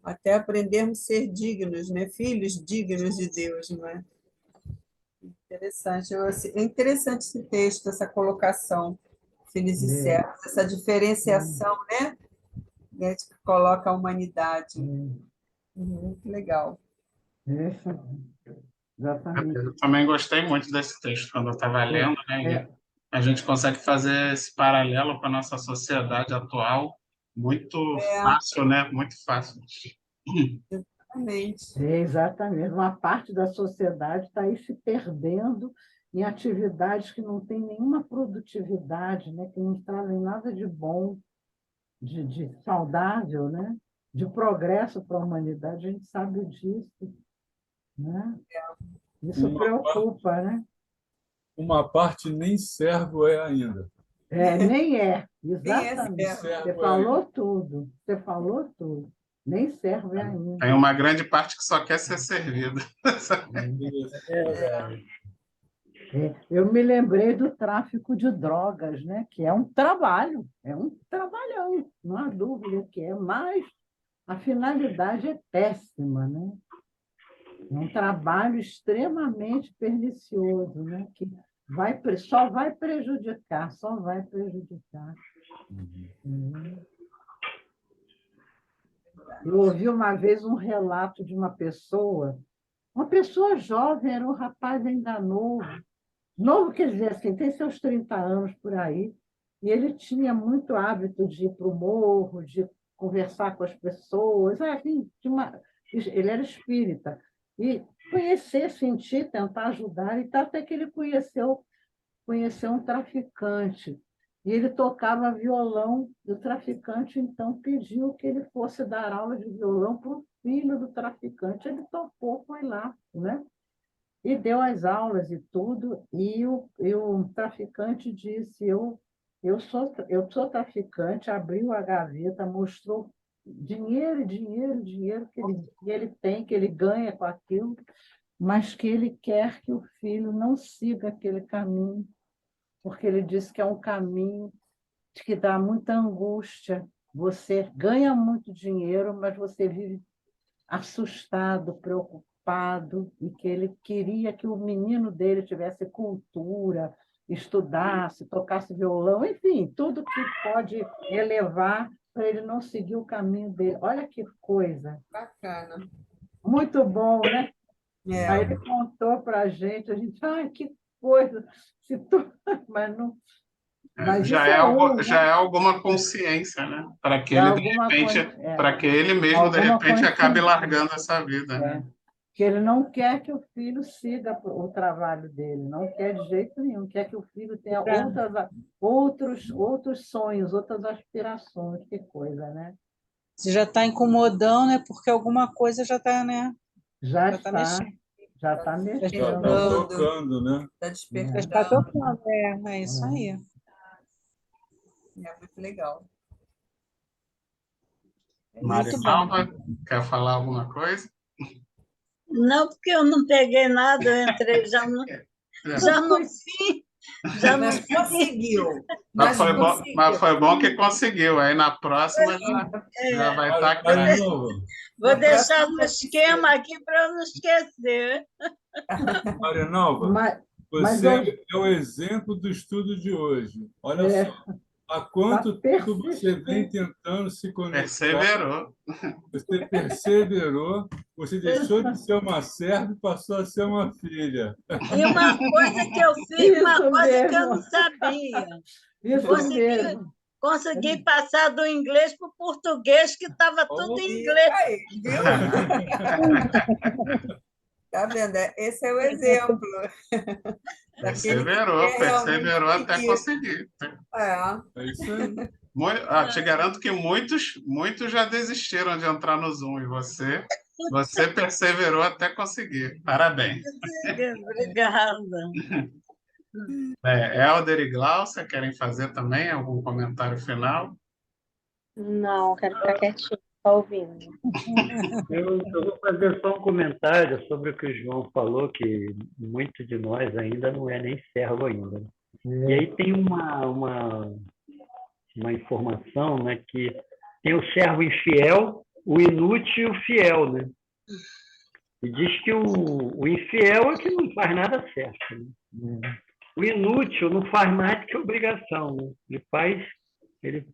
Até aprendermos a ser dignos, né? Filhos dignos de Deus, não é? Interessante. É interessante esse texto, essa colocação, filhos e servos, essa diferenciação, né? Que coloca a humanidade. Muito legal. Isso, exatamente. Eu também gostei muito desse texto quando eu estava lendo, né? E a gente consegue fazer esse paralelo com a nossa sociedade atual muito fácil, né? Muito fácil. Exatamente. Exatamente. Uma parte da sociedade está aí se perdendo em atividades que não têm nenhuma produtividade, né? Que não trazem nada de bom, de saudável, né? De progresso para a humanidade. A gente sabe disso, né? Isso preocupa, né? Uma parte nem servo é ainda. Nem é, exatamente. Nem é servo. Você falou tudo, você falou tudo. Nem serve ainda. Tem uma grande parte que só quer ser servida. Eu me lembrei do tráfico de drogas, né? Que é um trabalhão, não há dúvida que é, mas a finalidade é péssima, né? É um trabalho extremamente pernicioso, né? Que só vai prejudicar, só vai prejudicar. Eu ouvi uma vez um relato de uma pessoa jovem, era um rapaz ainda novo quer dizer assim, tem seus 30 anos por aí, e ele tinha muito hábito de ir para o morro, de conversar com as pessoas, enfim, ele era espírita, e conhecer, sentir, tentar ajudar, e até que ele conheceu um traficante, e ele tocava violão, e o traficante, então, pediu que ele fosse dar aula de violão para o filho do traficante. Ele tocou, foi lá, né? E deu as aulas e tudo, e o traficante disse, eu sou traficante, abriu a gaveta, mostrou dinheiro que ele tem, que ele ganha com aquilo, mas que ele quer que o filho não siga aquele caminho, porque ele disse que é um caminho que dá muita angústia. Você ganha muito dinheiro, mas você vive assustado, preocupado, e que ele queria que o menino dele tivesse cultura, estudasse, tocasse violão, enfim, tudo que pode elevar para ele não seguir o caminho dele. Olha que coisa. Bacana. Muito bom, né? Aí ele contou para a gente, que coisa, mas não. Mas já é alguma consciência, né? Para que ele, para que ele mesmo, de repente, acabe largando essa vida. Né? Que ele não quer que o filho siga o trabalho dele, não quer de jeito nenhum, quer que o filho tenha outros sonhos, outras aspirações, que coisa, né? Se já está incomodando, é porque alguma coisa já está, né? Já está mexendo. Já está tocando, né? Está despertando. Está tocando, é isso aí. É muito legal. Marisalva, quer falar alguma coisa? Não, porque eu não peguei nada, eu entrei já no fim. Já não Mas conseguiu. Mas Mas mas conseguiu. foi bom que conseguiu. Aí na próxima já vai estar aqui. Marinalva, vou Na deixar próxima no vai esquema aqui para eu não esquecer. Marinalva, Mas você é o exemplo do estudo de hoje. Olha é, só, há tá quanto tempo você vem persistente. tentando se conectar? Perseverou. Você perseverou, você deixou de ser uma serva e passou a ser uma filha. E uma coisa que eu fiz, uma Isso coisa que eu não mesmo, sabia. isso Consegui, mesmo. consegui passar do inglês para o português, que estava tudo em Isso inglês. aí, viu? Tá vendo? Esse é o exemplo daquele que quer realmente Perseverou até seguir. conseguir. É. É isso aí. Te garanto que muitos já desistiram de entrar no Zoom e você perseverou até conseguir. Parabéns. Obrigada. Helder e Glaucia, querem fazer também algum comentário final? Não, quero ficar quietinho, só ouvindo. Eu vou fazer só um comentário sobre o que o João falou, que muito de nós ainda não é nem servo ainda. E aí tem uma informação, né, que tem o servo infiel, o inútil e o fiel, né? E diz que o infiel é que não faz nada certo, né? O inútil não faz mais que obrigação, né? Ele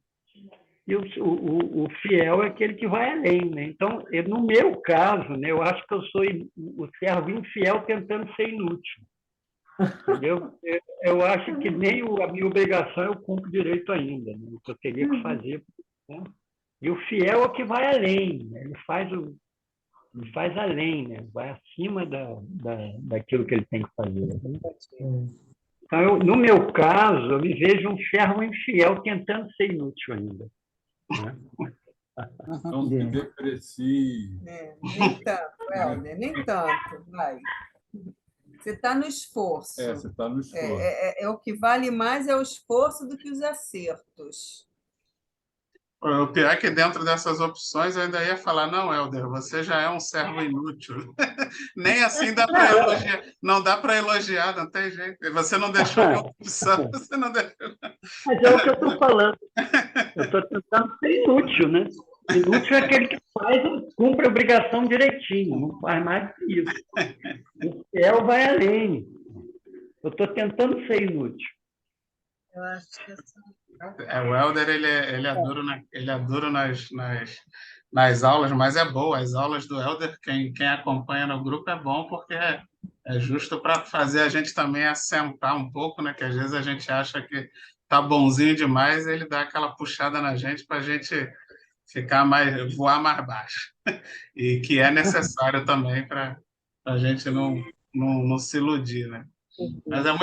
e o fiel é aquele que vai além, né? Então, no meu caso, né, eu acho que eu sou o servo infiel tentando ser inútil, entendeu? Eu acho que nem a minha obrigação eu cumpro direito ainda, né? O que eu teria que fazer, né? E o fiel é o que vai além, né? Ele faz além, né? Vai acima daquilo que ele tem que fazer, né? Então, no meu caso, eu me vejo um servo infiel tentando ser inútil ainda, né? Não se deprecie. Nem tanto, Helder, nem tanto. Vai. Você está no esforço. Você está no esforço. O que vale mais é o esforço do que os acertos. O pior é que dentro dessas opções eu ainda ia falar, não, Helder, você já é um servo inútil. Nem assim dá para elogiar. Não dá para elogiar, não tem jeito. Você não deixou nenhuma opção. Você não deixou. Mas é o que eu estou falando. Eu estou tentando ser inútil, né? Inútil é aquele que cumpre a obrigação direitinho, não faz mais que isso. O fiel vai além. Eu estou tentando ser inútil. Eu acho que O Helder, ele é duro nas aulas, mas é boa. As aulas do Helder, quem acompanha no grupo é bom, porque é justo para fazer a gente também assentar um pouco, né? Que às vezes a gente acha que tá bonzinho demais, ele dá aquela puxada na gente para a gente voar mais baixo. E que é necessário também para a gente não se iludir, né? Mas é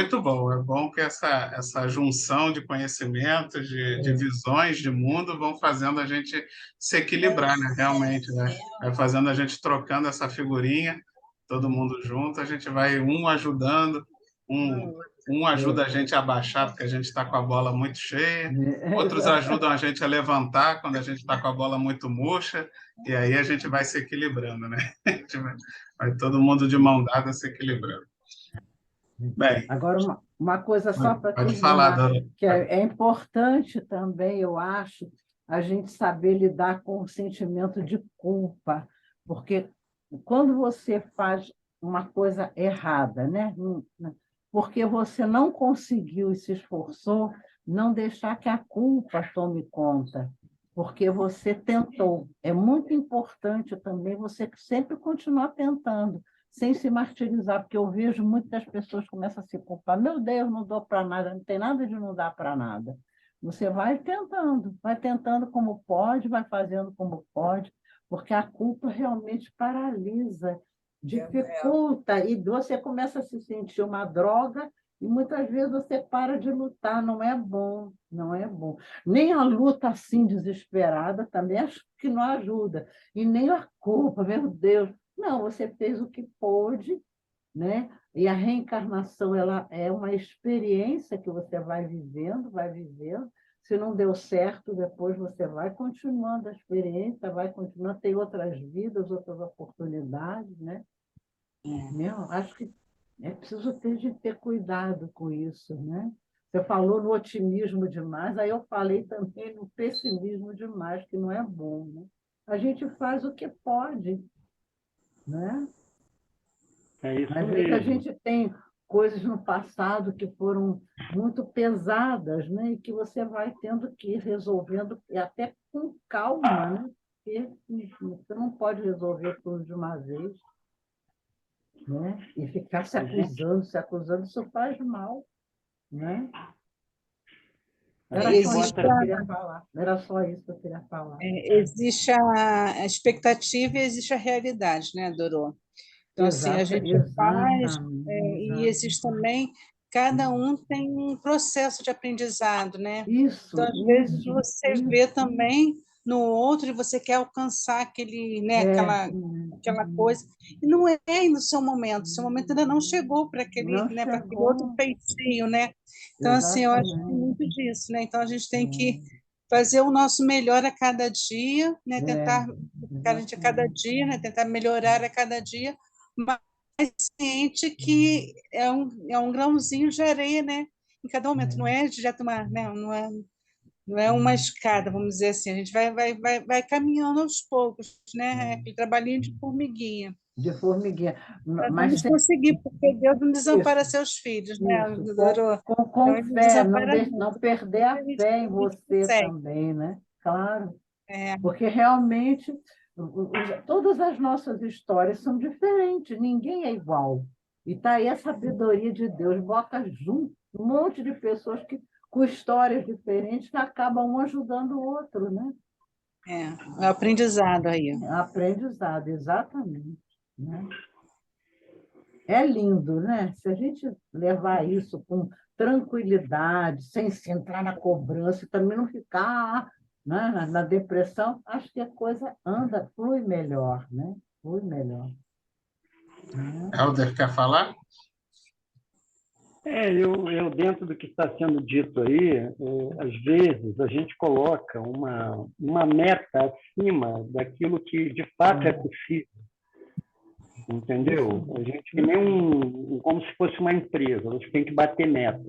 bom que essa junção de conhecimentos, de visões de mundo vão fazendo a gente se equilibrar, né? Realmente, né? Vai fazendo a gente trocando essa figurinha, todo mundo junto, a gente vai um ajudando, um ajuda a gente a baixar porque a gente está com a bola muito cheia, outros ajudam a gente a levantar quando a gente está com a bola muito murcha, e aí a gente vai se equilibrando, né? Vai todo mundo de mão dada se equilibrando. Bem, Agora, uma coisa só para pode falar, terminar, Dora. que é importante também, eu acho, a gente saber lidar com o sentimento de culpa, porque quando você faz uma coisa errada, né? Porque você não conseguiu e se esforçou, não deixar que a culpa tome conta, porque você tentou. É muito importante também você sempre continuar tentando, sem se martirizar, porque eu vejo muitas pessoas começam a se culpar. Meu Deus, não dou para nada, não tem nada de não dar para nada. Você vai tentando como pode, vai fazendo como pode, porque a culpa realmente paralisa, dificulta, e você começa a se sentir uma droga, e muitas vezes você para de lutar, não é bom, não é bom. Nem a luta assim desesperada também acho que não ajuda, e nem a culpa, meu Deus. Não, você fez o que pôde, né? E a reencarnação ela é uma experiência que você vai vivendo, vai vivendo. Se não deu certo, depois você vai continuando a experiência, vai continuando, tem outras vidas, outras oportunidades, né? Acho que É preciso ter cuidado com isso, né? Você falou no otimismo demais, aí eu falei também no pessimismo demais, que não é bom, né? A gente faz o que pode, né? É isso Às vezes a mesmo. gente tem coisas no passado que foram muito pesadas, né? E que você vai tendo que ir resolvendo, e até com calma, né? Porque você não pode resolver tudo de uma vez, né? E ficar A gente, se acusando, isso faz mal, né? a Era gente só isso Existe, que eu bota. queria falar. Era só isso que eu queria falar. existe a expectativa e existe a realidade, né, Dorô? Então, assim, a gente faz, e Exatamente. existe também, cada um tem um processo de aprendizado, né? Então, Isso, às vezes, isso, você vê isso. também no outro e você quer alcançar aquele, né, É, aquela coisa, e não é no seu momento ainda não chegou para aquele, não né, para aquele outro chegou. feitio, né? Então, assim, eu acho que tem Exatamente. muito disso, né? Então, a gente tem que fazer o nosso melhor a cada dia, né? É, Tentar a cada exatamente. dia, né? Tentar melhorar a cada dia, mas ciente que é um grãozinho de areia, né? Em cada momento, não é direto uma, né? Não é uma escada, vamos dizer assim. A gente vai caminhando aos poucos, né? Aquele trabalhinho de formiguinha. De formiguinha. Nós Mas vamos tem conseguir, porque Deus não desampara isso, seus filhos, né, isso. Dorô? Com Então, Ele não fé, desampara não nunca. perder a A gente, fé em a gente você consegue. também, né? Claro. É, Porque realmente todas as nossas histórias são diferentes, ninguém é igual. E está aí a sabedoria de Deus, bota junto um monte de pessoas com histórias diferentes que acabam um ajudando o outro, né? é o aprendizado aí. Aprendizado, exatamente. Né? É lindo, né? Se a gente levar isso com tranquilidade, sem se entrar na cobrança, e também não ficar, né, na depressão, acho que a coisa anda, flui melhor, né? Flui melhor. Né? Helder, quer falar? Eu, dentro do que está sendo dito aí, às vezes a gente coloca uma meta acima daquilo que de fato é possível, entendeu? A gente que nem como se fosse uma empresa, a gente tem que bater meta,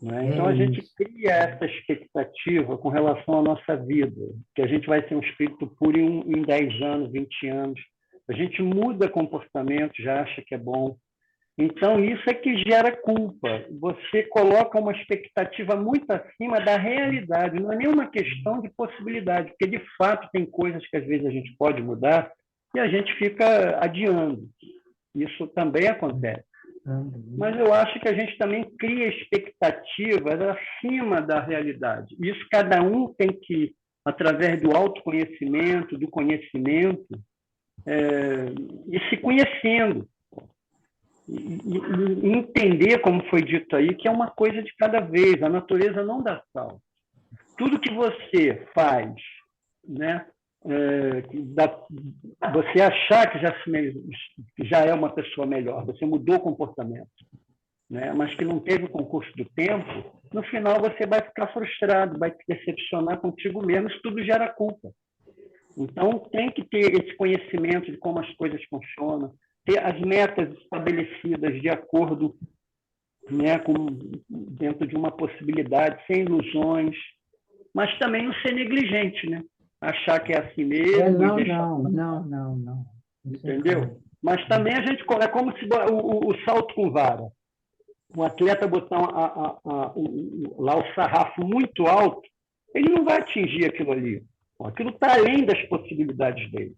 né? Então É a gente isso. cria essa expectativa com relação à nossa vida, que a gente vai ser um espírito puro em 10 anos, 20 anos. A gente muda comportamento, já acha que é bom. Então, isso é que gera culpa. Você coloca uma expectativa muito acima da realidade. Não é nenhuma questão de possibilidade, porque, de fato, tem coisas que, às vezes, a gente pode mudar e a gente fica adiando. Isso também acontece. Mas eu acho que a gente também cria expectativas acima da realidade. Isso cada um tem que, através do autoconhecimento, do conhecimento, ir se conhecendo. E entender, como foi dito aí, que é uma coisa de cada vez. A natureza não dá salto. Tudo que você faz, né, você achar que já é uma pessoa melhor, você mudou o comportamento, né, mas que não teve o concurso do tempo, no final você vai ficar frustrado, vai se decepcionar contigo mesmo, isso tudo gera culpa. Então, tem que ter esse conhecimento de como as coisas funcionam, ter as metas estabelecidas de acordo, né, dentro de uma possibilidade, sem ilusões, mas também não ser negligente, né? Achar que é assim mesmo e deixar... Não. Entendeu? Mas também a gente é como se o salto com vara. O atleta botar lá o sarrafo muito alto, ele não vai atingir aquilo ali. Aquilo está além das possibilidades dele.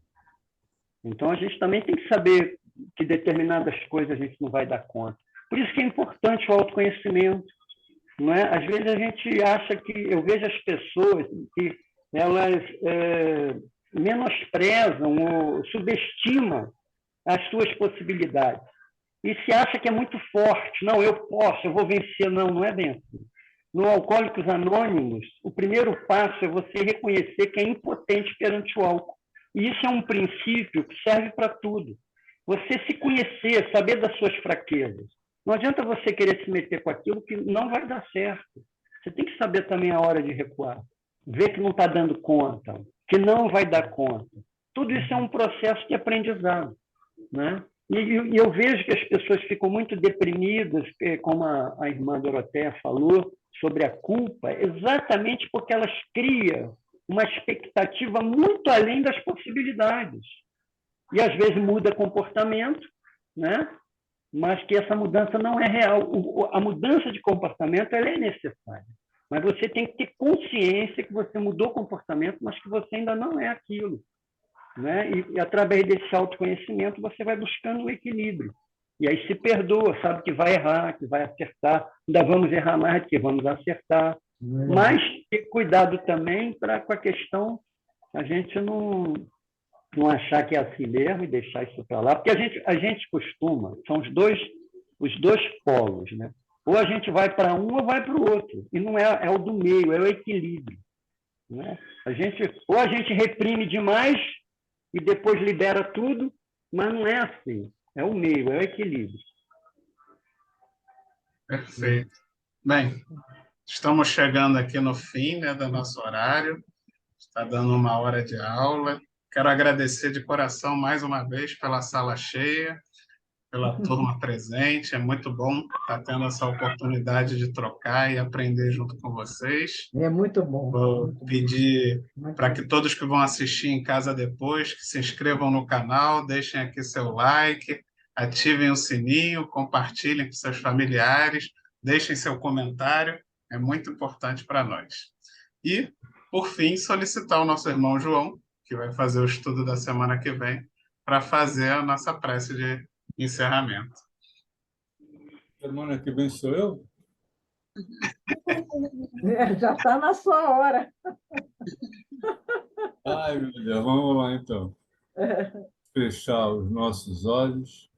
Então, a gente também tem que saber que determinadas coisas a gente não vai dar conta. Por isso que é importante o autoconhecimento. Não é? Às vezes a gente acha que... Eu vejo as pessoas que elas menosprezam ou subestimam as suas possibilidades. E se acha que é muito forte. Não, eu posso, eu vou vencer. Não, não é bem assim. No Alcoólicos Anônimos, o primeiro passo é você reconhecer que é impotente perante o álcool. E isso é um princípio que serve para tudo. Você se conhecer, saber das suas fraquezas. Não adianta você querer se meter com aquilo que não vai dar certo. Você tem que saber também a hora de recuar. Ver que não está dando conta, que não vai dar conta. Tudo isso é um processo de aprendizado, né? E eu vejo que as pessoas ficam muito deprimidas, como a irmã Doroteia falou, sobre a culpa, exatamente porque elas criam uma expectativa muito além das possibilidades. E, às vezes, muda comportamento, né? Mas que essa mudança não é real. A mudança de comportamento ela é necessária, mas você tem que ter consciência que você mudou o comportamento, mas que você ainda não é aquilo, né? E através desse autoconhecimento você vai buscando o equilíbrio. E aí se perdoa, sabe que vai errar, que vai acertar, ainda vamos errar mais do que vamos acertar, mas ter cuidado também com a questão, a gente não achar que é assim mesmo e deixar isso para lá, porque a gente costuma, são os dois polos, né? Ou a gente vai para um ou vai para o outro, e não é o do meio, é o equilíbrio, né? Ou a gente reprime demais e depois libera tudo, mas não é assim, é o meio, é o equilíbrio. Perfeito. Bem, estamos chegando aqui no fim, né, do nosso horário, está dando 1 hora de aula. Quero agradecer de coração mais uma vez pela sala cheia, pela turma presente. É muito bom estar tendo essa oportunidade de trocar e aprender junto com vocês. É muito bom. Vou pedir Muito para bom. que todos que vão assistir em casa depois, que se inscrevam no canal, deixem aqui seu like, ativem o sininho, compartilhem com seus familiares, deixem seu comentário, é muito importante para nós. E, por fim, solicitar o nosso irmão João, que vai fazer o estudo da semana que vem, para fazer a nossa prece de encerramento. Semana que vem sou eu? Já está na sua hora. Ai, meu Deus, vamos lá então. Fechar os nossos olhos,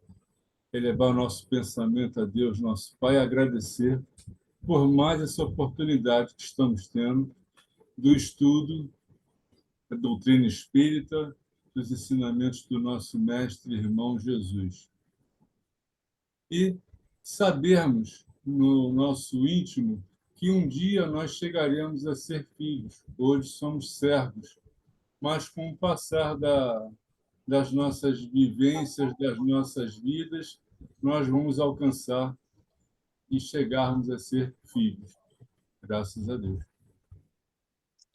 elevar o nosso pensamento a Deus, nosso Pai, e agradecer por mais essa oportunidade que estamos tendo do estudo da doutrina espírita, dos ensinamentos do nosso mestre e irmão Jesus. E sabermos no nosso íntimo que um dia nós chegaremos a ser filhos. Hoje somos servos, mas com o passar das nossas vivências, das nossas vidas, nós vamos alcançar e chegarmos a ser filhos. Graças a Deus.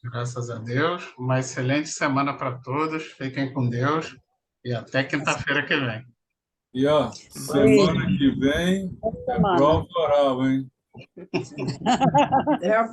Graças a Deus. Uma excelente semana para todos. Fiquem com Deus e até quinta-feira que vem. E, semana que vem é prova oral, hein? É a